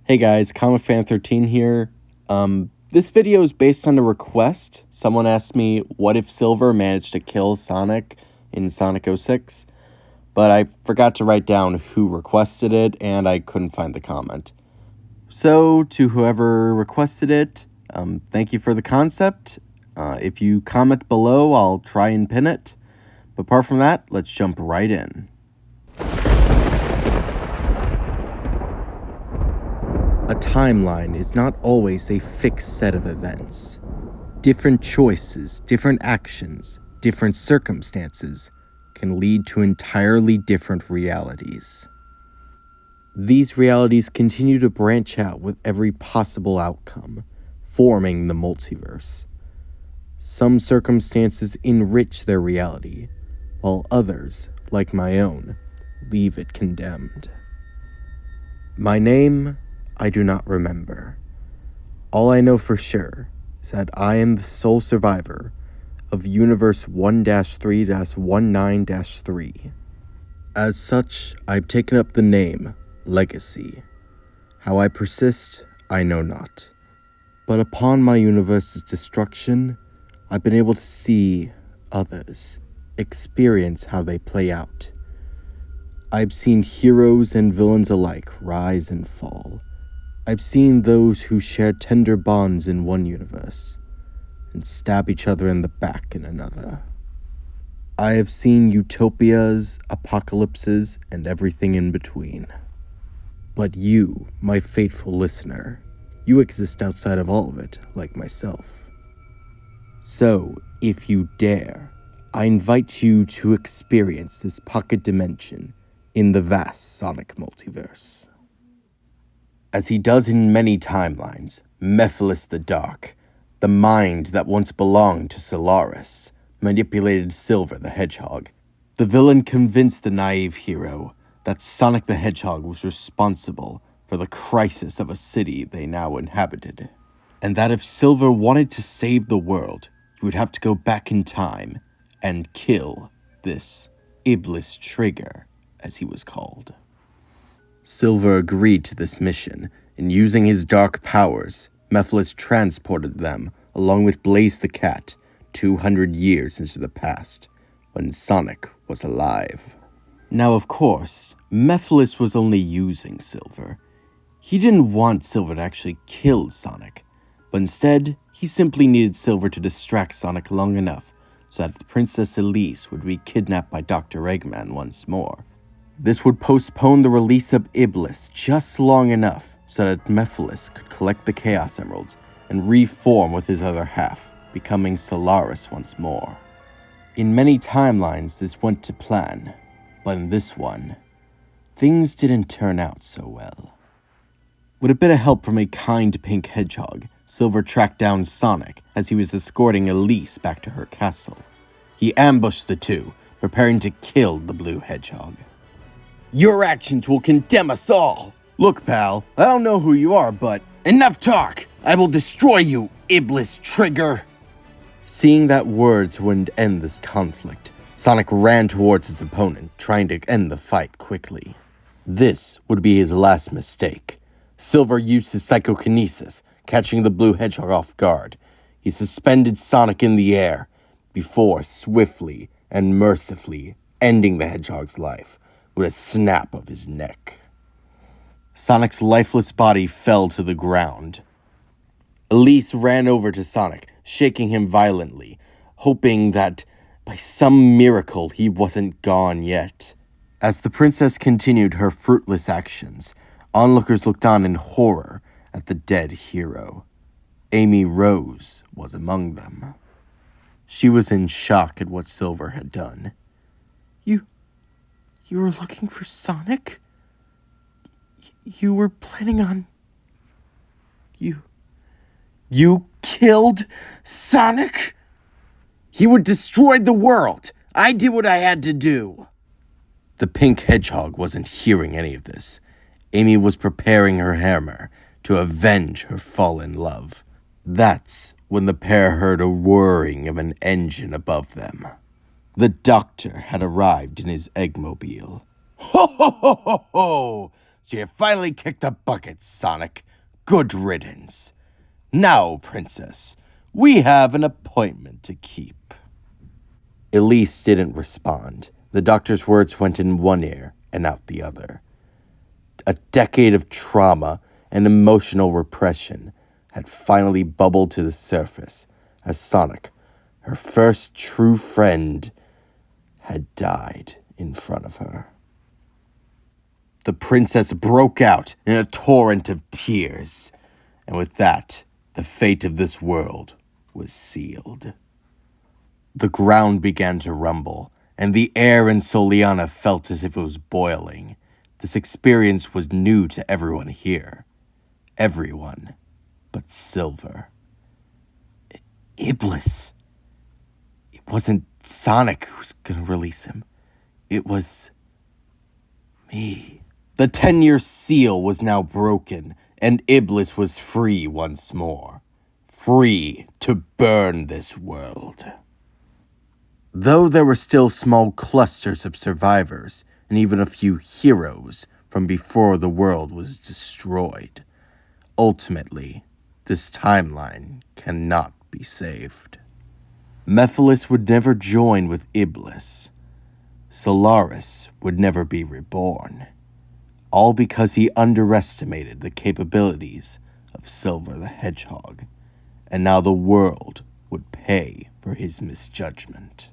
Hey guys, ComicFan13 here. This video is based on a request. Someone asked me, what if Silver managed to kill Sonic in Sonic 06? But I forgot to write down who requested it, and I couldn't find the comment. So, to whoever requested it, thank you for the concept. If you comment below, I'll try and pin it. But apart from that, let's jump right in. A timeline is not always a fixed set of events. Different choices, different actions, different circumstances can lead to entirely different realities. These realities continue to branch out with every possible outcome, forming the multiverse. Some circumstances enrich their reality, while others, like my own, leave it condemned. My name, I do not remember. All I know for sure is that I am the sole survivor of Universe 1-3-19-3. As such, I've taken up the name Legacy. How I persist, I know not. But upon my universe's destruction, I've been able to see others, experience how they play out. I've seen heroes and villains alike rise and fall. I've seen those who share tender bonds in one universe and stab each other in the back in another. I have seen utopias, apocalypses, and everything in between. But you, my faithful listener, you exist outside of all of it, like myself. So, if you dare, I invite you to experience this pocket dimension in the vast Sonic multiverse. As he does in many timelines, Mephiles the Dark, the mind that once belonged to Solaris, manipulated Silver the Hedgehog. The villain convinced the naive hero that Sonic the Hedgehog was responsible for the crisis of a city they now inhabited, and that if Silver wanted to save the world, he would have to go back in time and kill this Iblis Trigger, as he was called. Silver agreed to this mission, and using his dark powers, Mephiles transported them, along with Blaze the Cat, 200 years into the past, when Sonic was alive. Now, of course, Mephiles was only using Silver. He didn't want Silver to actually kill Sonic, but instead, he simply needed Silver to distract Sonic long enough so that Princess Elise would be kidnapped by Dr. Eggman once more. This would postpone the release of Iblis just long enough so that Mephiles could collect the Chaos Emeralds and reform with his other half, becoming Solaris once more. In many timelines, this went to plan, but in this one, things didn't turn out so well. With a bit of help from a kind pink hedgehog, Silver tracked down Sonic as he was escorting Elise back to her castle. He ambushed the two, preparing to kill the blue hedgehog. Your actions will condemn us all. Look, pal, I don't know who you are, but enough talk. I will destroy you, Iblis Trigger. Seeing that words wouldn't end this conflict, Sonic ran towards his opponent, trying to end the fight quickly. This would be his last mistake. Silver used his psychokinesis, catching the blue hedgehog off guard. He suspended Sonic in the air, before swiftly and mercifully ending the hedgehog's life with a snap of his neck. Sonic's lifeless body fell to the ground. Elise ran over to Sonic, shaking him violently, hoping that by some miracle he wasn't gone yet. As the princess continued her fruitless actions, onlookers looked on in horror at the dead hero. Amy Rose was among them. She was in shock at what Silver had done. You were looking for Sonic? You were planning on... You killed Sonic? He would destroy the world. I did what I had to do. The pink hedgehog wasn't hearing any of this. Amy was preparing her hammer to avenge her fallen love. That's when the pair heard a whirring of an engine above them. The doctor had arrived in his eggmobile. Ho ho ho ho ho! So you finally kicked the bucket, Sonic. Good riddance. Now, Princess, we have an appointment to keep. Elise didn't respond. The doctor's words went in one ear and out the other. A decade of trauma and emotional repression had finally bubbled to the surface as Sonic, her first true friend, had died in front of her. The princess broke out in a torrent of tears, and with that, the fate of this world was sealed. The ground began to rumble, and the air in Soliana felt as if it was boiling. This experience was new to everyone here. Everyone but Silver. Iblis. It wasn't Sonic who was gonna release him. It was me. The 10-year seal was now broken, and Iblis was free once more. Free to burn this world. Though there were still small clusters of survivors, and even a few heroes from before the world was destroyed, ultimately, this timeline cannot be saved. Mephiles would never join with Iblis. Solaris would never be reborn. All because he underestimated the capabilities of Silver the Hedgehog, and now the world would pay for his misjudgment.